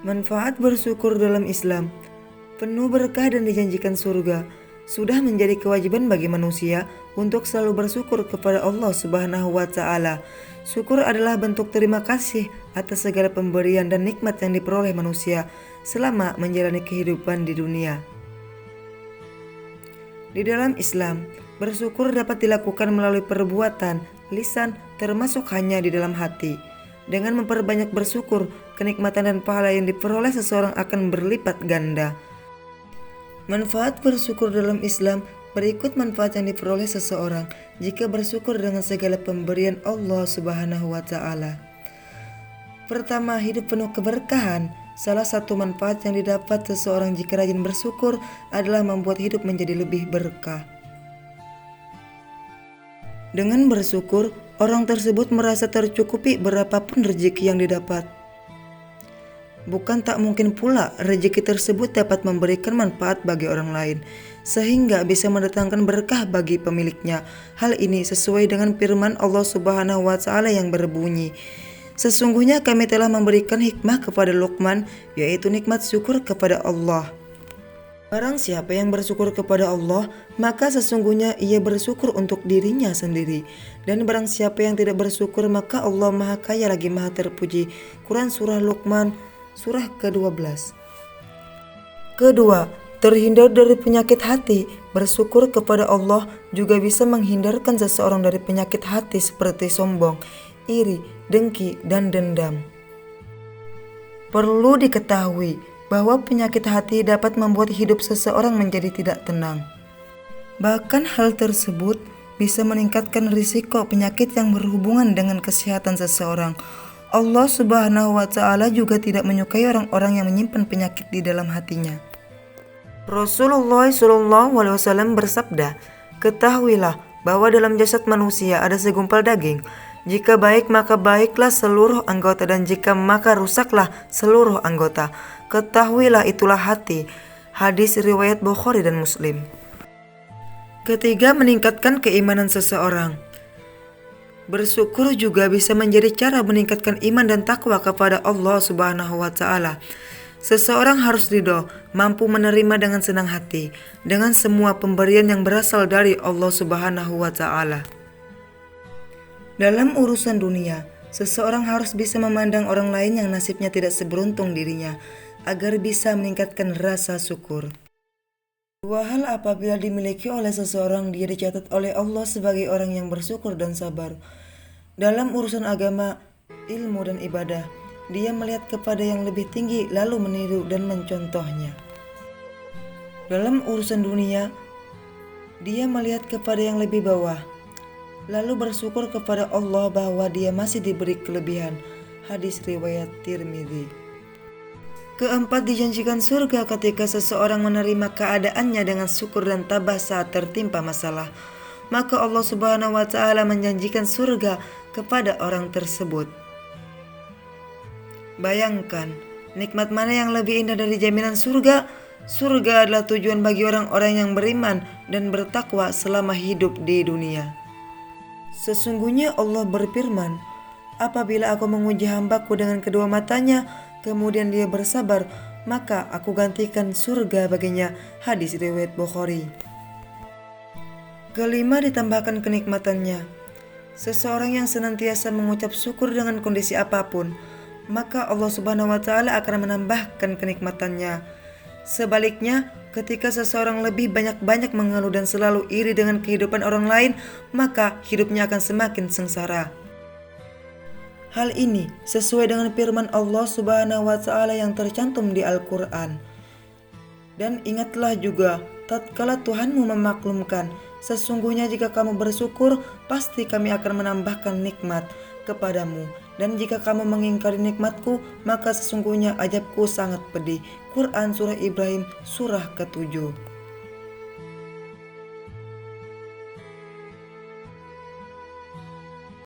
Manfaat bersyukur dalam Islam, penuh berkah dan dijanjikan surga, sudah menjadi kewajiban bagi manusia untuk selalu bersyukur kepada Allah Subhanahu wa Ta'ala. Syukur adalah bentuk terima kasih atas segala pemberian dan nikmat yang diperoleh manusia selama menjalani kehidupan di dunia. Di dalam Islam, bersyukur dapat dilakukan melalui perbuatan, lisan, termasuk hanya di dalam hati. Dengan memperbanyak bersyukur, kenikmatan dan pahala yang diperoleh seseorang akan berlipat ganda. Manfaat bersyukur dalam Islam, berikut manfaat yang diperoleh seseorang jika bersyukur dengan segala pemberian Allah Subhanahu wa Ta'ala. Pertama, hidup penuh keberkahan. Salah satu manfaat yang didapat seseorang jika rajin bersyukur adalah membuat hidup menjadi lebih berkah. Dengan bersyukur, orang tersebut merasa tercukupi berapapun rezeki yang didapat. Bukan tak mungkin pula rezeki tersebut dapat memberikan manfaat bagi orang lain, sehingga bisa mendatangkan berkah bagi pemiliknya. Hal ini sesuai dengan firman Allah Subhanahu wa Ta'ala yang berbunyi, "Sesungguhnya kami telah memberikan hikmah kepada Luqman, yaitu nikmat syukur kepada Allah. Barang siapa yang bersyukur kepada Allah, maka sesungguhnya ia bersyukur untuk dirinya sendiri. Dan barang siapa yang tidak bersyukur, maka Allah Maha Kaya lagi Maha Terpuji." Quran Surah Luqman, surah ke-12. Kedua, terhindar dari penyakit hati. Bersyukur kepada Allah juga bisa menghindarkan seseorang dari penyakit hati seperti sombong, iri, dengki, dan dendam. Perlu diketahui bahwa penyakit hati dapat membuat hidup seseorang menjadi tidak tenang. Bahkan hal tersebut bisa meningkatkan risiko penyakit yang berhubungan dengan kesehatan seseorang. Allah Subhanahu wa Ta'ala juga tidak menyukai orang-orang yang menyimpan penyakit di dalam hatinya. Rasulullah SAW bersabda, "Ketahuilah bahwa dalam jasad manusia ada segumpal daging. Jika baik maka baiklah seluruh anggota, dan jika maka rusaklah seluruh anggota. Ketahuilah itulah hati." Hadis riwayat Bukhari dan Muslim. Ketiga, meningkatkan keimanan seseorang. Bersyukur juga bisa menjadi cara meningkatkan iman dan takwa kepada Allah Subhanahu wa Ta'ala. Seseorang harus ridho, mampu menerima dengan senang hati dengan semua pemberian yang berasal dari Allah Subhanahu wa Ta'ala. Dalam urusan dunia, seseorang harus bisa memandang orang lain yang nasibnya tidak seberuntung dirinya, agar bisa meningkatkan rasa syukur. Dua hal apabila dimiliki oleh seseorang, dia dicatat oleh Allah sebagai orang yang bersyukur dan sabar. Dalam urusan agama, ilmu, dan ibadah, dia melihat kepada yang lebih tinggi lalu meniru dan mencontohnya. Dalam urusan dunia, dia melihat kepada yang lebih bawah, lalu bersyukur kepada Allah bahwa dia masih diberi kelebihan. Hadis riwayat Tirmidzi. Keempat, dijanjikan surga ketika seseorang menerima keadaannya dengan syukur dan tabah saat tertimpa masalah. Maka Allah Subhanahu wa Ta'ala menjanjikan surga kepada orang tersebut. Bayangkan, nikmat mana yang lebih indah dari jaminan surga? Surga adalah tujuan bagi orang-orang yang beriman dan bertakwa selama hidup di dunia. Sesungguhnya Allah berfirman, "Apabila aku menguji hambaku dengan kedua matanya, kemudian dia bersabar, maka aku gantikan surga baginya." Hadis riwayat Bukhari. Kelima, ditambahkan kenikmatannya. Seseorang yang senantiasa mengucap syukur dengan kondisi apapun, maka Allah Subhanahu wa Ta'ala akan menambahkan kenikmatannya. Sebaliknya, ketika seseorang lebih banyak mengeluh dan selalu iri dengan kehidupan orang lain, maka hidupnya akan semakin sengsara. Hal ini sesuai dengan firman Allah Subhanahu wa Ta'ala yang tercantum di Al-Quran. "Dan ingatlah juga, tatkala Tuhanmu memaklumkan, sesungguhnya jika kamu bersyukur, pasti kami akan menambahkan nikmat kepadamu. Dan jika kamu mengingkari nikmatku, maka sesungguhnya azabku sangat pedih." Quran Surah Ibrahim, surah ke-7.